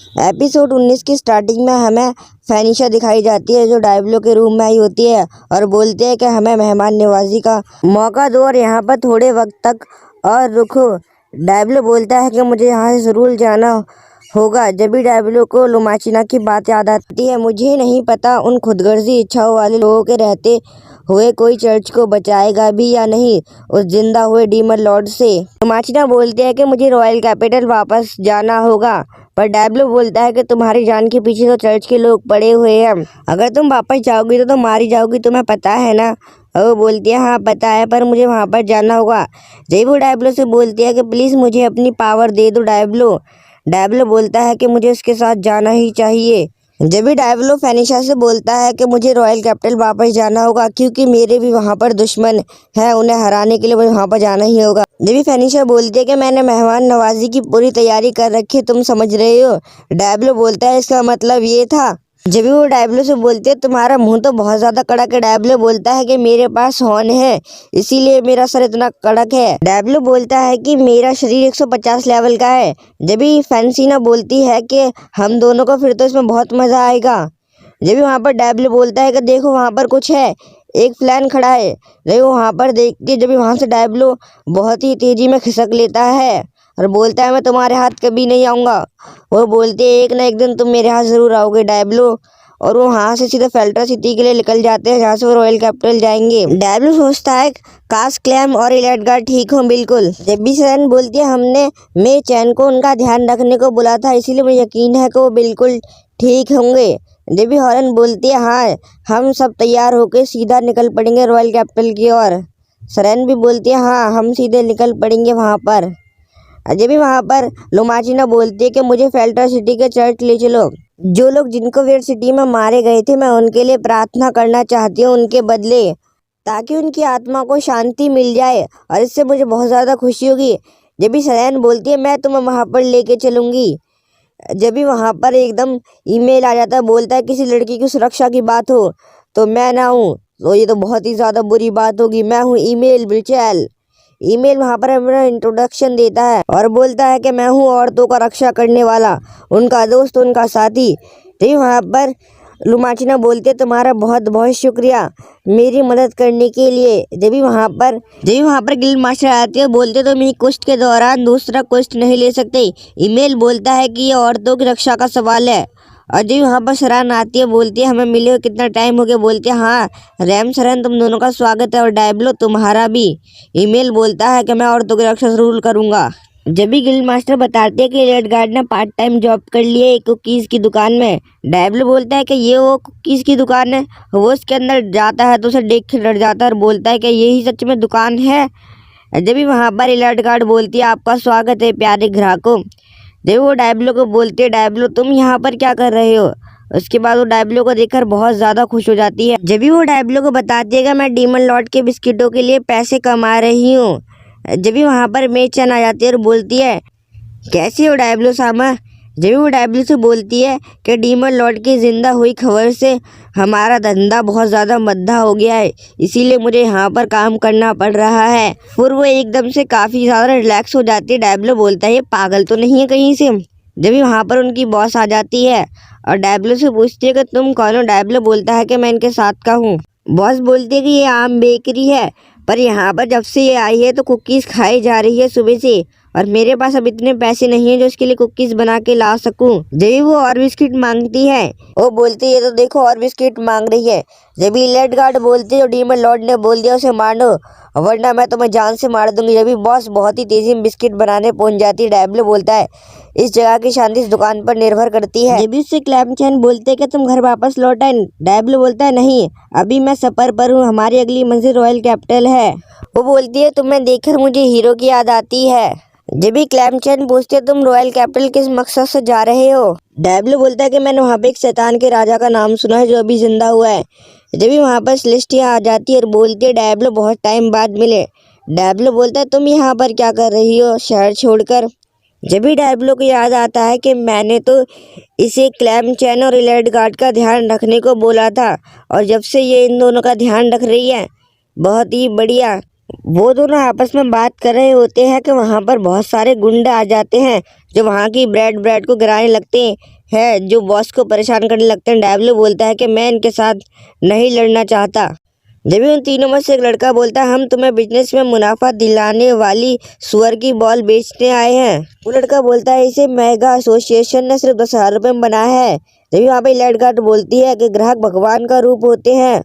Episode 19 की starting में हमें फैनिशा दिखाई जाती है जो डायब्लो के रूम में आई होती है और बोलते हैं कि हमें मेहमान नवाजी का मौका दो और यहाँ पर थोड़े वक्त तक और रुको। डायब्लो बोलता है कि मुझे यहाँ से ज़रूर जाना होगा। जब भी डायब्लो को लुमाचिना की बात याद आती है, मुझे नहीं पता उन खुदगर्जी इच्छाओं वाले लोगों के रहते हुए कोई चर्च को बचाएगा भी या नहीं उस जिंदा हुए डीमन लॉर्ड से। लुमाचिना बोलते हैं कि मुझे रॉयल कैपिटल वापस जाना होगा, पर डायब्लो बोलता है कि तुम्हारी जान के पीछे तो चर्च के लोग पड़े हुए हैं। अगर तुम वापस जाओगी तो तुम मारी जाओगी, तुम्हें पता है ना। वो बोलती है हाँ पता है, पर मुझे वहाँ पर जाना होगा। जब वो डायब्लो से बोलती है कि प्लीज़ मुझे अपनी पावर दे दो डायब्लो। डायब्लो बोलता है कि मुझे उसके साथ जाना ही चाहिए। जब भी डायब्लो फैनिशा से बोलता है कि मुझे रॉयल कैपिटल वापस जाना होगा क्योंकि मेरे भी वहाँ पर दुश्मन हैं, उन्हें हराने के लिए मुझे वहाँ पर जाना ही होगा। जब भी फैनिशा बोलती है कि मैंने मेहमान नवाजी की पूरी तैयारी कर रखी है, तुम समझ रहे हो। डायब्लो बोलता है इसका मतलब ये था। जब भी वो डायब्लो से बोलती है तुम्हारा मुंह तो बहुत ज़्यादा कड़क है। डायब्लो बोलता है कि मेरे पास हॉर्न है इसीलिए मेरा सर इतना कड़क है। डायब्लो बोलता है कि मेरा शरीर 150 लेवल का है। जब भी फैंसीना बोलती है कि हम दोनों को फिर तो इसमें बहुत मज़ा आएगा। जब भी वहाँ पर डायब्लो बोलता है कि देखो वहाँ पर कुछ है, एक फ्लैन खड़ा है। जब वहाँ पर देखती है, जब वहाँ से डायब्लो बहुत ही तेज़ी में खिसक लेता है और बोलता है मैं तुम्हारे हाथ कभी नहीं आऊँगा। वो बोलते हैं एक ना एक दिन तुम मेरे हाथ ज़रूर आओगे डायब्लो। और वो वहाँ से सीधा फेल्ट्रा सिटी के लिए निकल जाते हैं जहाँ से वो रॉयल कैपिटल जाएंगे। डायब्लो सोचता है काश क्लैम और इलेडगार ठीक हो बिल्कुल। जब भी सेरेन बोलती है हमने मे चैन को उनका ध्यान रखने को बोला था इसीलिए मुझे यकीन है कि वो बिल्कुल ठीक होंगे। जब भी हॉर्न बोलती है हाँ हम सब तैयार होकर सीधा निकल पड़ेंगे रॉयल कैपिटल की ओर। सेरेन भी बोलती है हाँ हम सीधे निकल पड़ेंगे वहाँ पर। जब भी वहाँ पर लुमाचिना बोलती है कि मुझे फेल्ट्रा सिटी के चर्च ले चलो। जो लोग जिनको वेयर सिटी में मारे गए थे मैं उनके लिए प्रार्थना करना चाहती हूँ उनके बदले, ताकि उनकी आत्मा को शांति मिल जाए और इससे मुझे बहुत ज़्यादा खुशी होगी। जब भी सेरेन बोलती है मैं तुम्हें वहाँ पर लेके चलूँगी। जब भी वहाँ पर एकदम ईमेल आ जाता है, बोलता है किसी लड़की की सुरक्षा की बात हो तो मैं ना हूँ, तो ये तो बहुत ही ज़्यादा बुरी बात होगी। मैं हूँ ईमेल बिल्चेल। ईमेल वहाँ पर अपना इंट्रोडक्शन देता है और बोलता है कि मैं हूँ औरतों का रक्षा करने वाला, उनका दोस्त, उनका साथी। तो वहाँ पर लुमाचिना बोलते तुम्हारा बहुत बहुत शुक्रिया मेरी मदद करने के लिए। जब भी वहाँ पर गिल्ड मास्टर आते हैं बोलते तुम ही क्वेस्ट के दौरान दूसरा क्वेस्ट नहीं ले सकते। ईमेल बोलता है कि ये औरतों की रक्षा का सवाल है। और जब वहाँ पर सरान आती है बोलती है हमें मिले हुए कितना टाइम हो गया। बोलते हैं हाँ रैम सरन तुम दोनों का स्वागत है और डायब्लो तुम्हारा भी। ईमेल बोलता है कि मैं औरतों की रक्षा जरूर करूँगा। जब भी गिल्ड मास्टर बताते हैं कि रेडगार्ड ने पार्ट टाइम जॉब कर ली है कुकीज़ की दुकान में। डायब्लो बोलता है कि ये वो कुकीज़ की दुकान है। वो उसके अंदर जाता है तो उसे देख के डर जाता है और बोलता है कि यही सच में दुकान है। जब भी वहाँ पर रेडगार्ड बोलती है आपका स्वागत है प्यारे ग्राहकों। जब वो डायब्लो को बोलती है डायब्लो तुम यहाँ पर क्या कर रहे हो। उसके बाद वो डायब्लो को देखकर बहुत ज़्यादा खुश हो जाती है। जब भी वो डायब्लो को बताती है कि मैं डीमन लॉर्ड के बिस्किटों के लिए पैसे कमा रही हूँ। जब भी वहाँ पर मे चैन आ जाती है और बोलती है कैसी हो डायब्लो सामा। जब भी वो डायब्लो से बोलती है कि डीमन लॉर्ड की जिंदा हुई खबर से हमारा धंधा बहुत ज़्यादा मद्दा हो गया है इसीलिए मुझे यहाँ पर काम करना पड़ रहा है। फिर वो एकदम से काफ़ी ज़्यादा रिलैक्स हो जाती है। डायब्लो बोलता है ये पागल तो नहीं है कहीं से। जब भी वहाँ पर उनकी बॉस आ जाती है और डायब्लो से पूछती है कि तुम कौन हो। डायब्लो बोलता है कि मैं इनके साथ का हूँ। बॉस बोलती है कि ये आम बेकरी है, पर यहाँ पर जब से ये आई है तो कुकीज़ खाई जा रही है सुबह से और मेरे पास अब इतने पैसे नहीं है जो इसके लिए कुकीज़ बना के ला सकूं। जब वो और बिस्किट मांगती है वो बोलती है तो देखो और बिस्किट मांग रही है। जब लेडगार्ड बोलती है डीमन लॉर्ड ने बोल दिया उसे मारो वरना मैं तुम्हें जान से मार दूंगी। जब भी बॉस बहुत ही तेजी में बिस्किट बनाने पहुंच जाती है। डायब्लो बोलता है इस जगह की शांति इस दुकान पर निर्भर करती है। जब भी उससे क्लैम चैन बोलते हैं कि तुम घर वापस लौट आए। डायब्लो बोलता है नहीं अभी मैं सफर पर हूँ, हमारी अगली मंजिल रॉयल कैपिटल है। वो बोलती है तुम्हें देखकर मुझे हीरो की याद आती है। जब भी क्लैम चैन पूछते है तुम रॉयल कैपिटल किस मकसद से जा रहे हो। डायब्लो बोलता है कि मैंने वहाँ पे एक शैतान के राजा का नाम सुना है जो अभी जिंदा हुआ है। जब भी वहाँ पर सेलेस्टिया आ जाती है और बोलती है डायब्लो बहुत टाइम बाद मिले। डायब्लो बोलता है तुम यहाँ पर क्या कर रही हो शहर छोड़कर। जब भी डायब्लो को याद आता है कि मैंने तो इसे क्लैम चैन और इलेडगार्ड का ध्यान रखने को बोला था और जब से ये इन दोनों का ध्यान रख रही है बहुत ही बढ़िया। वो दोनों आपस में बात कर रहे होते हैं कि वहाँ पर बहुत सारे गुंडे आ जाते हैं जो वहाँ की ब्रेड ब्रेड को गिराने लगते हैं, जो बॉस को परेशान करने लगते हैं। डायब्लो बोलता है कि मैं इनके साथ नहीं लड़ना चाहता। जब भी उन तीनों में से एक लड़का बोलता है, हम तुम्हें बिजनेस में मुनाफा दिलाने वाली सुअर की बॉल बेचने आए हैं। वो लड़का बोलता है, इसे मेगा एसोसिएशन ने सिर्फ 10,000 रुपये में बनाया है। जब वहाँ पे लेड गार्ड बोलती है कि ग्राहक भगवान का रूप होते हैं।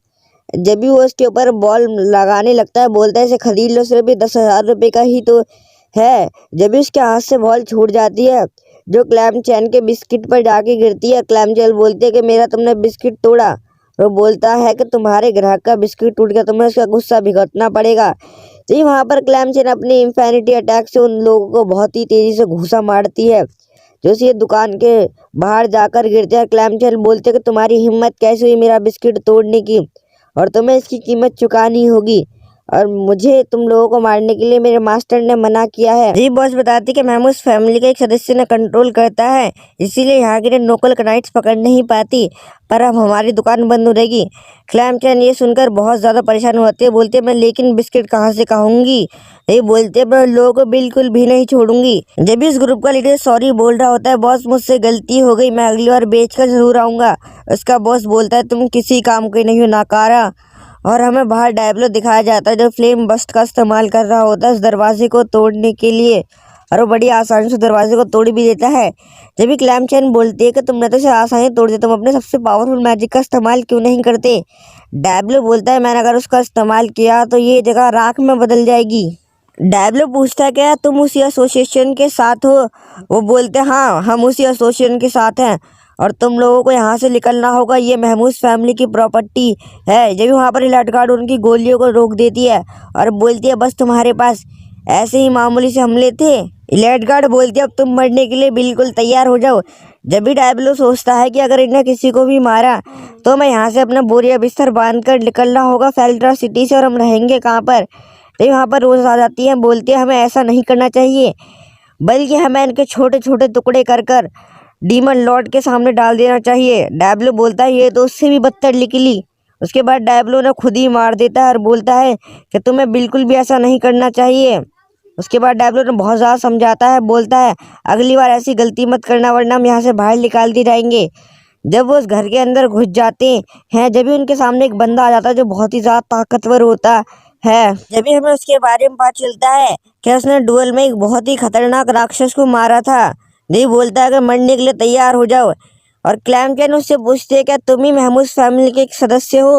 जब भी वो उसके ऊपर बॉल लगाने लगता है, बोलता है इसे खरीद लो, सिर्फ 10,000 रुपये का ही तो है। जब भी उसके हाथ से बॉल छूट जाती है, जो क्लैम चैन के बिस्किट पर जाके गिरती है। क्लैम चैन बोलती है कि मेरा तुमने बिस्किट तोड़ा। वो बोलता है कि तुम्हारे ग्राहक का बिस्किट टूट गया, तुम्हें उसका गुस्सा भुगतना पड़ेगा। तो वहाँ पर क्लैम चैन अपनी इंफिनिटी अटैक से उन लोगों को बहुत ही तेजी से घूसा मारती है, जो ये दुकान के बाहर जाकर गिरते हैं। क्लैम चैन बोलते हैं कि तुम्हारी हिम्मत कैसे हुई मेरा बिस्किट तोड़ने की, और तुम्हें इसकी कीमत चुकानी होगी, और मुझे तुम लोगों को मारने के लिए मेरे मास्टर ने मना किया है। जी बॉस बताती कि महमूद फैमिली के एक सदस्य ने कंट्रोल करता है, इसीलिए यहाँ के लोकल नाइट्स पकड़ नहीं पाती, पर अब हमारी दुकान बंद हो रहेगी। क्लैम चैन ये सुनकर बहुत ज़्यादा परेशान होती है, बोलती है मैं लेकिन बिस्किट कहाँ से खाऊंगी। ये बोलते हैं मैं लोगों को बिल्कुल भी नहीं छोड़ूंगी। जब भी इस ग्रुप का लीडर सॉरी बोल रहा होता है, बॉस मुझसे गलती हो गई, मैं अगली बार बेच कर जरूर आऊँगा। उसका बॉस बोलता है तुम किसी काम के नहीं हो, नाकारा। और हमें बाहर डायब्लो दिखाया जाता है जो फ्लेम बस्ट का इस्तेमाल कर रहा होता है उस दरवाजे को तोड़ने के लिए, और वो बड़ी आसानी से दरवाजे को तोड़ भी देता है। जब भी क्लैम चैन बोलती है कि तुमने तो इसे आसानी तोड़ दिया, तुम अपने सबसे पावरफुल मैजिक का इस्तेमाल क्यों नहीं करते। डायब्लो बोलता है मैंने अगर उसका इस्तेमाल किया तो ये जगह राख में बदल जाएगी। डायब्लो पूछता है क्या तुम उसी एसोसिएशन के साथ हो। वो बोलते हैं हाँ हम उसी एसोसिएशन के साथ हैं, और तुम लोगों को यहाँ से निकलना होगा, ये महमूद फैमिली की प्रॉपर्टी है। जब भी वहाँ पर इलाट गार्ड उनकी गोलियों को रोक देती है और बोलती है बस तुम्हारे पास ऐसे ही मामूली से हमले थे। इलाट गार्ड बोलती है अब तुम मरने के लिए बिल्कुल तैयार हो जाओ। जब भी डायब्लो सोचता है कि अगर इन्हें किसी को भी मारा तो मैं यहाँ से अपना बोरिया बिस्तर बांध कर निकलना होगा फेल्ट्रा सिटी से, और हम रहेंगे कहाँ पर। तो वहाँ पर रोज आ जाती है, बोलती है हमें ऐसा नहीं करना चाहिए, बल्कि हमें इनके छोटे छोटे टुकड़े कर कर डीमन लॉर्ड के सामने डाल देना चाहिए। डायब्लो बोलता है ये तो उससे भी बदतर निकली। उसके बाद डायब्लो ने खुद ही मार देता है और बोलता है कि तुम्हें बिल्कुल भी ऐसा नहीं करना चाहिए। उसके बाद डायब्लो ने बहुत ज़्यादा समझाता है, बोलता है अगली बार ऐसी गलती मत करना वरना हम यहाँ से बाहर निकाल दिए जाएंगे। जब वो उस घर के अंदर घुस जाते हैं, जब भी उनके सामने एक बंदा आ जाता है जो बहुत ही ज़्यादा ताकतवर होता है। जब भी हमें उसके बारे में पता चलता है कि उसने डुअल में एक बहुत ही खतरनाक राक्षस को मारा था। नहीं बोलता है कि मरने के लिए तैयार हो जाओ, और क्लैम चैन उससे पूछते है क्या तुम ही महमूद फैमिली के एक सदस्य हो।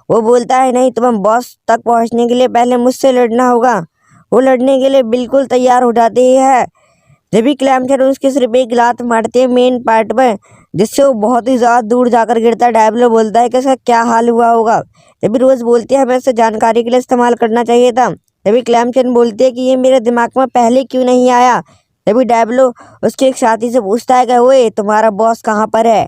वो बोलता है नहीं, तुम्हें बॉस तक पहुंचने के लिए पहले मुझसे लड़ना होगा। वो लड़ने के लिए बिल्कुल तैयार हो जाते हैं। जब भी क्लैम चैन उसके सिर्फ एक लात मारते हैं मेन पार्ट पर, जिससे वो बहुत ही ज़्यादा दूर जाकर गिरता है। डायब्लो बोलता है कि इसका क्या हाल हुआ होगा। जब भी रोज़ बोलती है हमें इससे जानकारी के लिए इस्तेमाल करना चाहिए था। जब भी क्लैम चैन बोलती है कि ये मेरे दिमाग में पहले क्यों नहीं आया। तभी डायब्लो उसके एक साथी से पूछता है कि ओए तुम्हारा बॉस कहाँ पर है।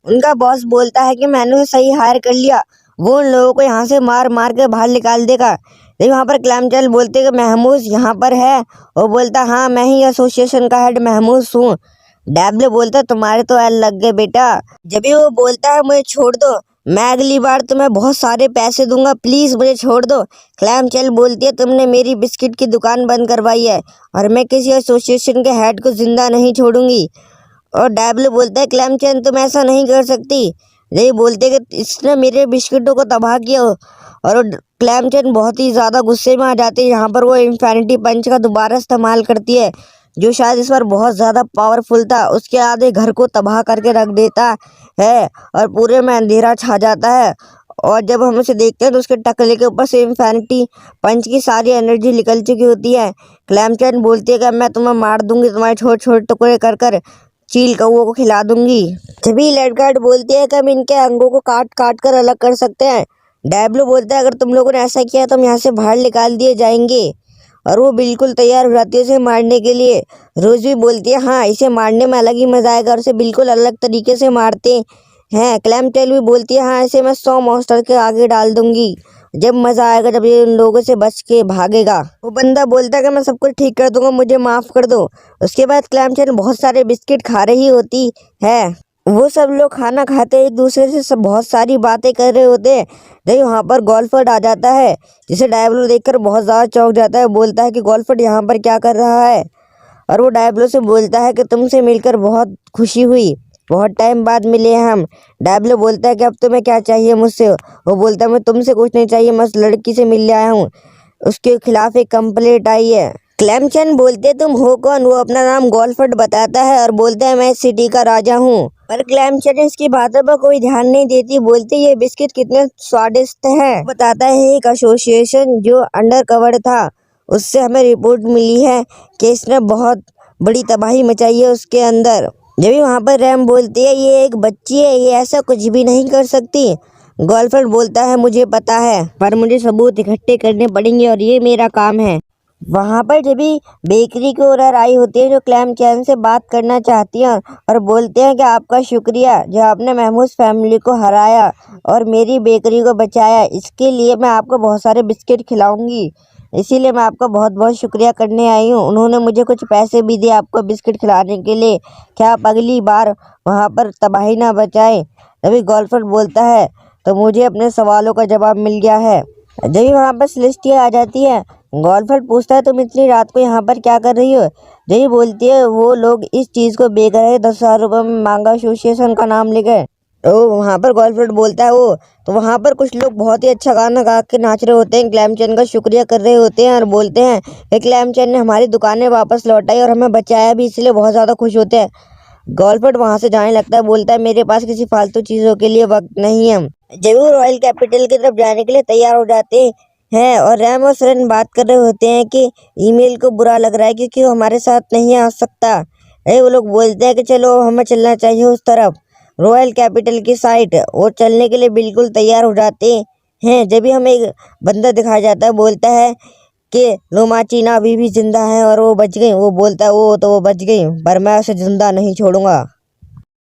उनका बॉस बोलता है कि मैंने उसे सही हायर कर लिया, वो उन लोगों को यहाँ से मार मार के बाहर निकाल देगा। लेकिन वहाँ पर क्लैम चैन बोलते हैं कि महमूद यहाँ पर है। वो बोलता हाँ मैं ही एसोसिएशन का हेड महमूद हूँ। डायब्लो बोलता तुम्हारे तो एल लग गए बेटा। जब भी वो बोलता है मुझे छोड़ दो, मैं अगली बार तुम्हें बहुत सारे पैसे दूंगा, प्लीज़ मुझे छोड़ दो। क्लैम चैन बोलती है तुमने मेरी बिस्किट की दुकान बंद करवाई है, और मैं किसी एसोसिएशन के हेड को जिंदा नहीं छोड़ूंगी। और डायब्लो बोलता है क्लैम चैन तुम ऐसा नहीं कर सकती। ये बोलते कि इसने मेरे बिस्किटों को तबाह किया। और क्लैम चैन बहुत ही ज़्यादा गुस्से में आ जाती है। यहाँ पर वो इंफिनिटी पंच का दोबारा इस्तेमाल करती है, जो शायद इस बार बहुत ज़्यादा पावरफुल था। उसके आधे घर को तबाह करके रख देता है और पूरे में अंधेरा छा जाता है। और जब हम उसे देखते हैं तो उसके टकले के ऊपर से इंफिनिटी पंच की सारी एनर्जी निकल चुकी होती है। क्लैम चैन बोलती है कि मैं तुम्हें मार दूंगी, तुम्हारे छोटे छोटे टुकड़े कर कर चील कौओं को खिला दूंगी। तभी लेडगार्ड बोलती है कि हम इनके अंगों को काट काट कर अलग कर सकते हैं। डायब्लो बोलता है अगर तुम लोगों ने ऐसा किया तो हम यहाँ से बाहर निकाल दिए जाएंगे, और वो बिल्कुल तैयार हो जाती है उसे मारने के लिए। रोज भी बोलती है हाँ इसे मारने में अलग ही मजा आएगा, और उसे बिल्कुल अलग तरीके से मारते हैं। क्लैम टेल भी बोलती है हाँ इसे मैं 100 मॉन्स्टर के आगे डाल दूंगी, जब मजा आएगा जब ये उन लोगों से बच के भागेगा। वो बंदा बोलता है कि मैं सब कुछ ठीक कर दूंगा, मुझे माफ कर दो। उसके बाद क्लैम चैन बहुत सारे बिस्किट खा रही होती है। वो सब लोग खाना खाते एक दूसरे से सब बहुत सारी बातें कर रहे होते हैं। जब वहाँ पर गोल्फर्ड आ जाता है, जिसे डायब्लो देखकर बहुत ज़्यादा चौंक जाता है। बोलता है कि गोल्फर्ड यहाँ पर क्या कर रहा है, और वो डायब्लो से बोलता है कि तुमसे मिलकर बहुत खुशी हुई, बहुत टाइम बाद मिले हैं हम। डायब्लो बोलता है कि अब तुम्हें क्या चाहिए मुझसे। वो बोलता है मैं तुमसे कुछ नहीं चाहिए, मैं उस लड़की से मिलने आया हूँ, उसके खिलाफ एक कंप्लेंट आई है। क्लेमचंद बोलते तुम हो कौन। वो अपना नाम गोल्फर्ड बताता है और बोलता है मैं इस सिटी का राजा हूँ। पर क्लेमचंद इसकी बातों पर कोई ध्यान नहीं देती। बोलती ये बिस्किट कितने स्वादिष्ट हैं। बताता है एक एसोसिएशन जो अंडर कवर था, उससे हमें रिपोर्ट मिली है कि इसने बहुत बड़ी तबाही मचाई है उसके अंदर। जब भी वहाँ पर रैम बोलती है ये एक बच्ची है, ये ऐसा कुछ भी नहीं कर सकती। गोल्फर्ड बोलता है मुझे पता है, पर मुझे सबूत इकट्ठे करने पड़ेंगे और ये मेरा काम है। वहाँ पर जब भी बेकरी की ओनर आई होती है जो क्लेमचंद से बात करना चाहती हैं और बोलते हैं कि आपका शुक्रिया जो आपने महमूद फैमिली को हराया और मेरी बेकरी को बचाया, इसके लिए मैं आपको बहुत सारे बिस्किट खिलाऊंगी, इसीलिए मैं आपका बहुत बहुत शुक्रिया करने आई हूँ। उन्होंने मुझे कुछ पैसे भी दिए आपको बिस्किट खिलाने के लिए, क्या आप अगली बार वहाँ पर तबाही ना बचाएं। तभी गोल्फर्ड बोलता है तो मुझे अपने सवालों का जवाब मिल गया है। जब भी वहाँ पर सेलेस्टिया आ जाती है, गोल्फर्ड पूछता है तुम इतनी रात को यहाँ पर क्या कर रही हो। जही बोलती है वो लोग इस चीज़ को बेच रहे 10,000 रुपये में मांगा एसोसिएशन का नाम लेकर। तो वहाँ पर गोल्फर्ड बोलता है वो तो वहाँ पर कुछ लोग बहुत ही अच्छा गाना गा के नाच रहे होते हैं, क्लेमचंद का शुक्रिया कर रहे होते हैं और बोलते हैं कि क्लेमचंद ने हमारी दुकानें वापस लौटाई और हमें बचाया भी, इसलिए बहुत ज़्यादा खुश होते हैं। गोल्फर्ड वहाँ से जाने लगता है, बोलता है मेरे पास किसी फालतू चीज़ों के लिए वक्त नहीं है। जब वो रॉयल कैपिटल की तरफ जाने के लिए तैयार हो जाते हैं और रैम और सरन बात कर रहे होते हैं कि ईमेल को बुरा लग रहा है क्योंकि वो हमारे साथ नहीं आ सकता। वो लोग बोलते हैं कि चलो हमें चलना चाहिए उस तरफ, रॉयल कैपिटल की साइड। वो चलने के लिए बिल्कुल तैयार हो जाते हैं। जब भी हमें एक बंदा दिखाया जाता है, बोलता है कि लोमाचीना अभी भी जिंदा है और वो बच गई। वो बोलता है वो तो वो बच गई, पर मैं उसे जिंदा नहीं छोड़ूंगा।